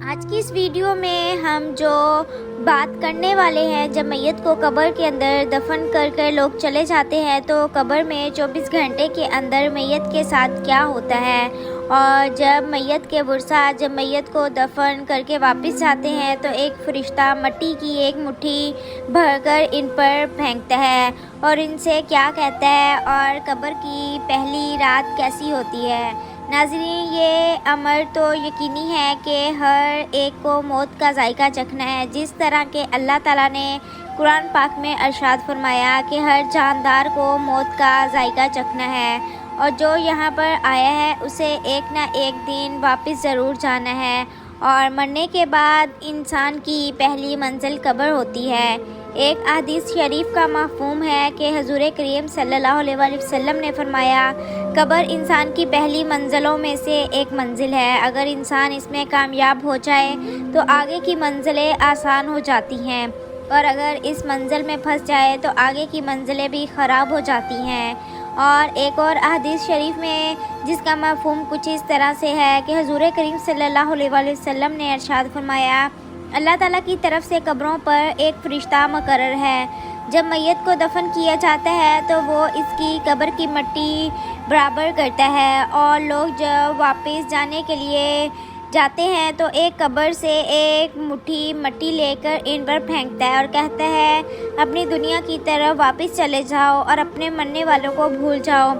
آج کی اس ویڈیو میں ہم جو بات کرنے والے ہیں، جب میت کو قبر کے اندر دفن کر لوگ چلے جاتے ہیں تو قبر میں 24 گھنٹے کے اندر میت کے ساتھ کیا ہوتا ہے، اور جب میت کے ورثہ جب میت کو دفن کر کے واپس جاتے ہیں تو ایک فرشتہ مٹی کی ایک مٹھی بھر کر ان پر پھینکتا ہے اور ان سے کیا کہتا ہے، اور قبر کی پہلی رات کیسی ہوتی ہے۔ ناظرین، یہ امر تو یقینی ہے کہ ہر ایک کو موت کا ذائقہ چکھنا ہے، جس طرح کہ اللہ تعالیٰ نے قرآن پاک میں ارشاد فرمایا کہ ہر جاندار کو موت کا ذائقہ چکھنا ہے، اور جو یہاں پر آیا ہے اسے ایک نہ ایک دن واپس ضرور جانا ہے، اور مرنے کے بعد انسان کی پہلی منزل قبر ہوتی ہے۔ ایک حدیث شریف کا مفہوم ہے کہ حضور کریم صلی اللہ علیہ وآلہ وسلم نے فرمایا، قبر انسان کی پہلی منزلوں میں سے ایک منزل ہے۔ اگر انسان اس میں کامیاب ہو جائے تو آگے کی منزلیں آسان ہو جاتی ہیں، اور اگر اس منزل میں پھنس جائے تو آگے کی منزلیں بھی خراب ہو جاتی ہیں۔ اور ایک اور حدیث شریف میں جس کا مفہوم کچھ اس طرح سے ہے کہ حضور کریم صلی اللہ علیہ وآلہ وسلم نے ارشاد فرمایا، اللہ تعالیٰ کی طرف سے قبروں پر ایک فرشتہ مقرر ہے۔ جب میت کو دفن کیا جاتا ہے تو وہ اس کی قبر کی مٹی برابر کرتا ہے، اور لوگ جب واپس جانے کے لیے جاتے ہیں تو ایک قبر سے ایک مٹھی مٹی لے کر ان پر پھینکتا ہے اور کہتا ہے، اپنی دنیا کی طرف واپس چلے جاؤ اور اپنے مرنے والوں کو بھول جاؤ۔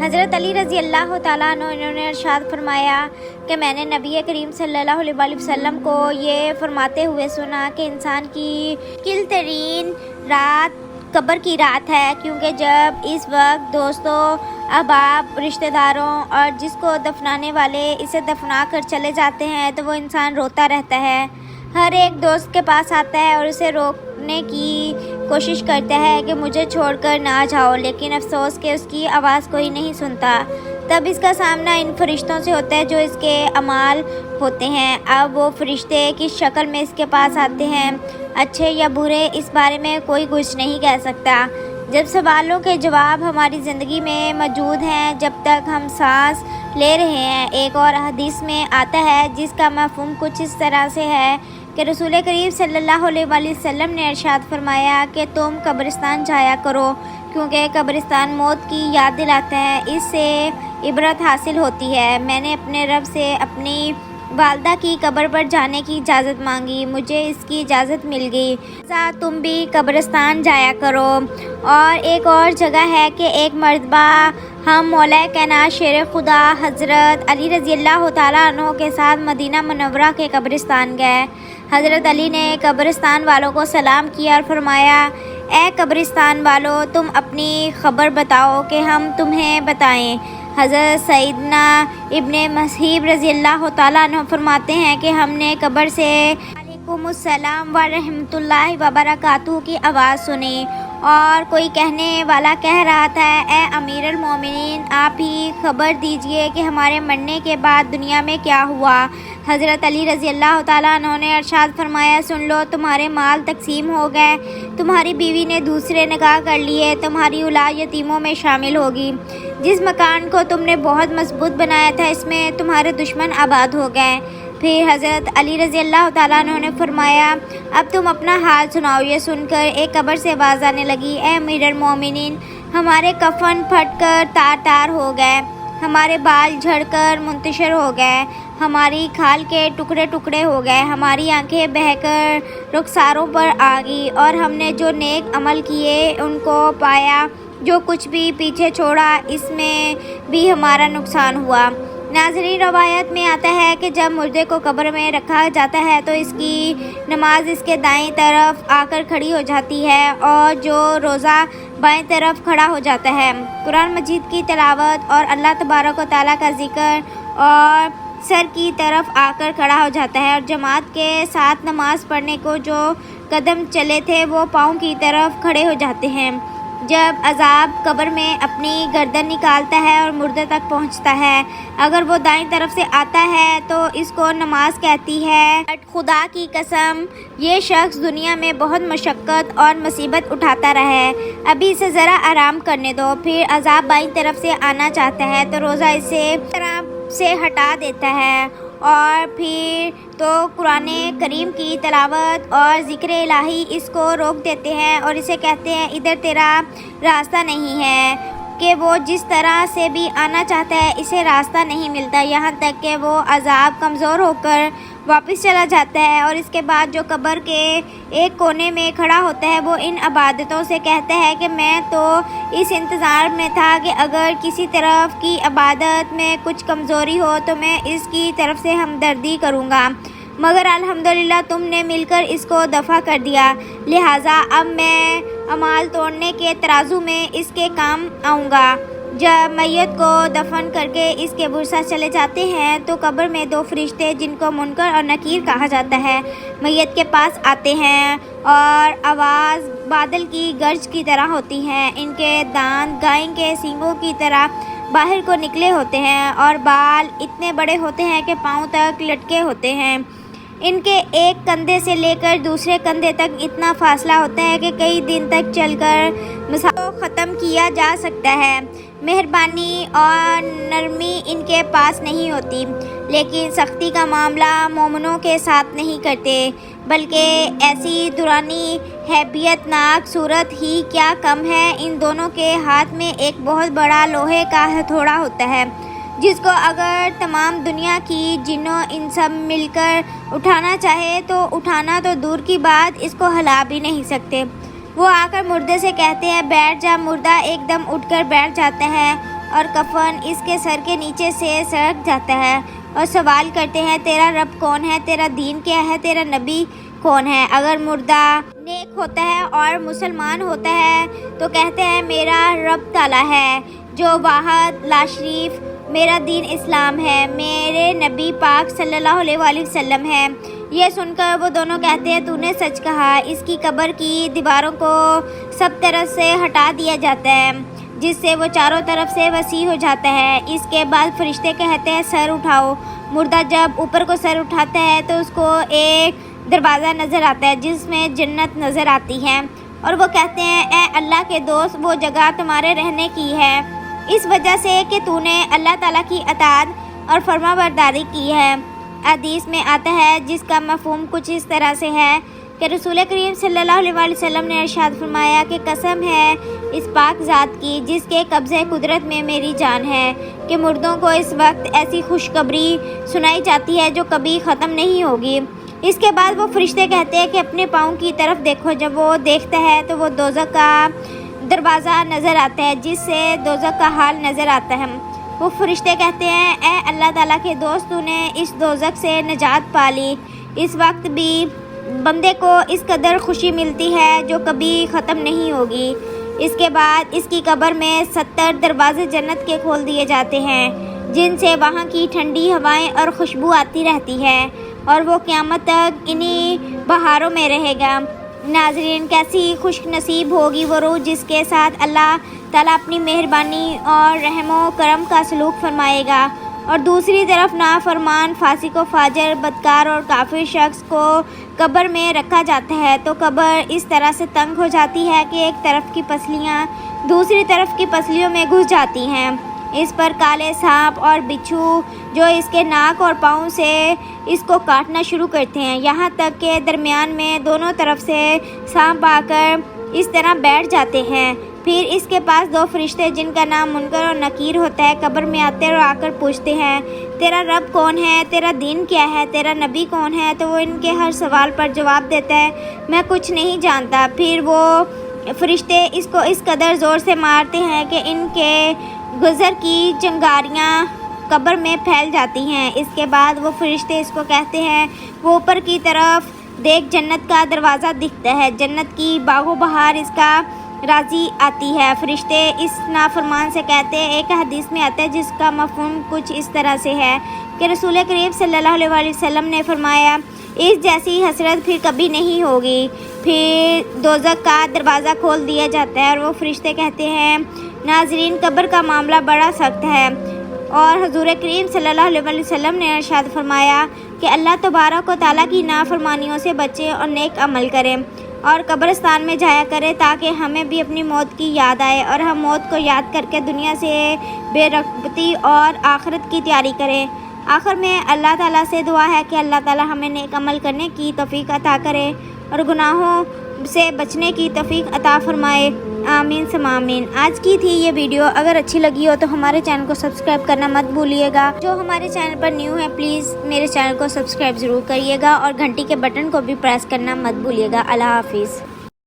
حضرت علی رضی اللہ تعالیٰ عنہ انہوں نے ارشاد فرمایا کہ میں نے نبی کریم صلی اللہ علیہ وآلہ وسلم کو یہ فرماتے ہوئے سنا کہ انسان کی مشکل ترین رات قبر کی رات ہے، کیونکہ جب اس وقت دوستوں، احباب، رشتہ داروں اور جس کو دفنانے والے اسے دفنا کر چلے جاتے ہیں تو وہ انسان روتا رہتا ہے۔ ہر ایک دوست کے پاس آتا ہے اور اسے روکنے کی کوشش کرتا ہے کہ مجھے چھوڑ کر نہ جاؤ، لیکن افسوس کہ اس کی آواز کوئی نہیں سنتا۔ تب اس کا سامنا ان فرشتوں سے ہوتا ہے جو اس کے اعمال ہوتے ہیں۔ اب وہ فرشتے کس شکل میں اس کے پاس آتے ہیں، اچھے یا برے، اس بارے میں کوئی کچھ نہیں کہہ سکتا۔ جب سوالوں کے جواب ہماری زندگی میں موجود ہیں جب تک ہم سانس لے رہے ہیں۔ ایک اور حدیث میں آتا ہے جس کا مفہوم کچھ اس طرح سے ہے کہ رسول کریم صلی اللہ علیہ وآلہ وسلم نے ارشاد فرمایا کہ تم قبرستان جایا کرو، کیونکہ قبرستان موت کی یاد دلاتا ہے، اس سے عبرت حاصل ہوتی ہے۔ میں نے اپنے رب سے اپنی والدہ کی قبر پر جانے کی اجازت مانگی، مجھے اس کی اجازت مل گئی، لہٰذا تم بھی قبرستان جایا کرو۔ اور ایک اور جگہ ہے کہ ایک مرتبہ ہم مولا کائنات شیر خدا حضرت علی رضی اللہ تعالیٰ عنہ کے ساتھ مدینہ منورہ کے قبرستان گئے۔ حضرت علی نے قبرستان والوں کو سلام کیا اور فرمایا، اے قبرستان والو، تم اپنی خبر بتاؤ کہ ہم تمہیں بتائیں۔ حضرت سیدنا ابن مسیب رضی اللہ تعالیٰ عنہ فرماتے ہیں کہ ہم نے قبر سے وعلیکم السلام ورحمۃ اللہ وبرکاتہ کی آواز سنی، اور کوئی کہنے والا کہہ رہا تھا، اے امیر المومنین، آپ ہی خبر دیجئے کہ ہمارے مرنے کے بعد دنیا میں کیا ہوا۔ حضرت علی رضی اللہ تعالیٰ عنہ نے ارشاد فرمایا، سن لو، تمہارے مال تقسیم ہو گئے، تمہاری بیوی نے دوسرے نکاح کر لیے، تمہاری اولاد یتیموں میں شامل ہوگی، جس مکان کو تم نے بہت مضبوط بنایا تھا اس میں تمہارے دشمن آباد ہو گئے۔ پھر حضرت علی رضی اللہ تعالیٰ عنہ نے فرمایا، اب تم اپنا حال سناؤ۔ یہ سن کر ایک قبر سے آواز آنے لگی، اے امیر المومنین، ہمارے کفن پھٹ کر تار تار ہو گئے، ہمارے بال جھڑ کر منتشر ہو گئے، ہماری کھال کے ٹکڑے ٹکڑے ہو گئے، ہماری آنکھیں بہہ کر رخساروں پر آ گئی، اور ہم نے جو نیک عمل کیے ان کو پایا، جو کچھ بھی پیچھے چھوڑا اس میں بھی ہمارا نقصان ہوا۔ ناظرین، روایت میں آتا ہے کہ جب مردے کو قبر میں رکھا جاتا ہے تو اس کی نماز اس کے دائیں طرف آ کر کھڑی ہو جاتی ہے، اور جو روزہ بائیں طرف کھڑا ہو جاتا ہے۔ قرآن مجید کی تلاوت اور اللہ تبارک و تعالیٰ کا ذکر، اور سر کی طرف آ کر کھڑا ہو جاتا ہے، اور جماعت کے ساتھ نماز پڑھنے کو جو قدم چلے تھے وہ پاؤں کی طرف کھڑے ہو جاتے ہیں۔ جب عذاب قبر میں اپنی گردن نکالتا ہے اور مردے تک پہنچتا ہے، اگر وہ دائیں طرف سے آتا ہے تو اس کو نماز کہتی ہے، خدا کی قسم یہ شخص دنیا میں بہت مشقت اور مصیبت اٹھاتا رہا ہے، ابھی اسے ذرا آرام کرنے دو۔ پھر عذاب بائیں طرف سے آنا چاہتا ہے تو روزہ اسے طرف سے ہٹا دیتا ہے، اور پھر تو قرآن کریم کی تلاوت اور ذکر الہی اس کو روک دیتے ہیں اور اسے کہتے ہیں ادھر تیرا راستہ نہیں ہے، کہ وہ جس طرح سے بھی آنا چاہتا ہے اسے راستہ نہیں ملتا، یہاں تک کہ وہ عذاب کمزور ہو کر واپس چلا جاتا ہے۔ اور اس کے بعد جو قبر کے ایک کونے میں کھڑا ہوتا ہے وہ ان عبادتوں سے کہتا ہے کہ میں تو اس انتظار میں تھا کہ اگر کسی طرف کی عبادت میں کچھ کمزوری ہو تو میں اس کی طرف سے ہمدردی کروں گا، مگر الحمدللہ تم نے مل کر اس کو دفع کر دیا، لہٰذا اب میں اعمال توڑنے کے ترازو میں اس کے کام آؤں گا۔ جب میت کو دفن کر کے اس کے برسا چلے جاتے ہیں تو قبر میں دو فرشتے جن کو منکر اور نکیر کہا جاتا ہے میت کے پاس آتے ہیں اور آواز بادل کی گرج کی طرح ہوتی ہے، ان کے دانت گائے کے سینگوں کی طرح باہر کو نکلے ہوتے ہیں اور بال اتنے بڑے ہوتے ہیں کہ پاؤں تک لٹکے ہوتے ہیں، ان کے ایک کندھے سے لے کر دوسرے کندھے تک اتنا فاصلہ ہوتا ہے کہ کئی دن تک چل کر مسافر کو ختم کیا جا سکتا ہے۔ مہربانی اور نرمی ان کے پاس نہیں ہوتی، لیکن سختی کا معاملہ مومنوں کے ساتھ نہیں کرتے، بلکہ ایسی درانی ہیبت ناک صورت ہی کیا کم ہے۔ ان دونوں کے ہاتھ میں ایک بہت بڑا لوہے کا ہتھوڑا ہوتا ہے جس کو اگر تمام دنیا کی جنوں انسب مل کر اٹھانا چاہے تو اٹھانا تو دور کی بات اس کو ہلا بھی نہیں سکتے۔ وہ آ کر مردے سے کہتے ہیں بیٹھ جا، مردہ ایک دم اٹھ کر بیٹھ جاتا ہے اور کفن اس کے سر کے نیچے سے سرک جاتا ہے اور سوال کرتے ہیں تیرا رب کون ہے، تیرا دین کیا ہے، تیرا نبی کون ہے؟ اگر مردہ نیک ہوتا ہے اور مسلمان ہوتا ہے تو کہتے ہیں میرا رب تعالیٰ ہے جو واحد لا شریف، میرا دین اسلام ہے، میرے نبی پاک صلی اللہ علیہ وآلہ وسلم ہے۔ یہ سن کر وہ دونوں کہتے ہیں تو نے سچ کہا۔ اس کی قبر کی دیواروں کو سب طرف سے ہٹا دیا جاتا ہے جس سے وہ چاروں طرف سے وسیع ہو جاتا ہے۔ اس کے بعد فرشتے کہتے ہیں سر اٹھاؤ۔ مردہ جب اوپر کو سر اٹھاتا ہے تو اس کو ایک دروازہ نظر آتا ہے جس میں جنت نظر آتی ہے اور وہ کہتے ہیں اے اللہ کے دوست وہ جگہ تمہارے رہنے کی ہے اس وجہ سے کہ تو نے اللہ تعالیٰ کی اطاعت اور فرما برداری کی ہے۔ حدیث میں آتا ہے جس کا مفہوم کچھ اس طرح سے ہے کہ رسول کریم صلی اللہ علیہ وآلہ وسلم نے ارشاد فرمایا کہ قسم ہے اس پاک ذات کی جس کے قبضہ قدرت میں میری جان ہے کہ مردوں کو اس وقت ایسی خوشخبری سنائی جاتی ہے جو کبھی ختم نہیں ہوگی۔ اس کے بعد وہ فرشتے کہتے ہیں کہ اپنے پاؤں کی طرف دیکھو۔ جب وہ دیکھتا ہے تو وہ دوزخ کا دروازہ نظر آتا ہے جس سے دوزخ کا حال نظر آتا ہے۔ وہ فرشتے کہتے ہیں اے اللہ تعالیٰ کے دوست تو نے اس دوزخ سے نجات پا لی۔ اس وقت بھی بندے کو اس قدر خوشی ملتی ہے جو کبھی ختم نہیں ہوگی۔ اس کے بعد اس کی قبر میں 70 دروازے جنت کے کھول دیے جاتے ہیں جن سے وہاں کی ٹھنڈی ہوائیں اور خوشبو آتی رہتی ہے اور وہ قیامت تک انہی بہاروں میں رہے گا۔ ناظرین کیسی خوش نصیب ہوگی وہ روح جس کے ساتھ اللہ تعالیٰ اپنی مہربانی اور رحم و کرم کا سلوک فرمائے گا اور دوسری طرف نافرمان فاسق و فاجر بدکار اور کافر شخص کو قبر میں رکھا جاتا ہے تو قبر اس طرح سے تنگ ہو جاتی ہے کہ ایک طرف کی پسلیاں دوسری طرف کی پسلیوں میں گھس جاتی ہیں۔ اس پر کالے سانپ اور بچھو جو اس کے ناک اور پاؤں سے اس کو کاٹنا شروع کرتے ہیں یہاں تک کہ درمیان میں دونوں طرف سے سانپ آ کر اس طرح بیٹھ جاتے ہیں۔ پھر اس کے پاس دو فرشتے جن کا نام منکر اور نکیر ہوتا ہے قبر میں آتے اور آ کر پوچھتے ہیں تیرا رب کون ہے، تیرا دین کیا ہے، تیرا نبی کون ہے؟ تو وہ ان کے ہر سوال پر جواب دیتا ہے میں کچھ نہیں جانتا۔ پھر وہ فرشتے اس کو اس قدر زور سے مارتے ہیں کہ ان کے گزر کی چنگاریاں قبر میں پھیل جاتی ہیں۔ اس کے بعد وہ فرشتے اس کو کہتے ہیں وہ اوپر کی طرف دیکھ جنت کا دروازہ دکھتا ہے، جنت کی باغ و بہار اس کا راضی آتی ہے۔ فرشتے اس نافرمان سے کہتے ہیں ایک حدیث میں آتا ہے جس کا مفہوم کچھ اس طرح سے ہے کہ رسول کریم صلی اللہ علیہ وآلہ وسلم نے فرمایا اس جیسی حسرت پھر کبھی نہیں ہوگی۔ پھر دوزخ کا دروازہ کھول دیا جاتا ہے اور وہ فرشتے کہتے ہیں ناظرین قبر کا معاملہ بڑا سخت ہے اور حضور کریم صلی اللہ علیہ وآلہ وسلم نے ارشاد فرمایا کہ اللہ تبارک و تعالیٰ کی نافرمانیوں سے بچے اور نیک عمل کرے اور قبرستان میں جایا کرے تاکہ ہمیں بھی اپنی موت کی یاد آئے اور ہم موت کو یاد کر کے دنیا سے بے رغبتی اور آخرت کی تیاری کریں۔ آخر میں اللہ تعالیٰ سے دعا ہے کہ اللہ تعالیٰ ہمیں نیک عمل کرنے کی توفیق عطا کرے اور گناہوں سے بچنے کی توفیق عطا فرمائے، آمین ثم آمین۔ آج کی تھی یہ ویڈیو، اگر اچھی لگی ہو تو ہمارے چینل کو سبسکرائب کرنا مت بھولیے گا۔ جو ہمارے چینل پر نیو ہے پلیز میرے چینل کو سبسکرائب ضرور کریے گا اور گھنٹی کے بٹن کو بھی پریس کرنا مت بھولیے گا۔ اللہ حافظ۔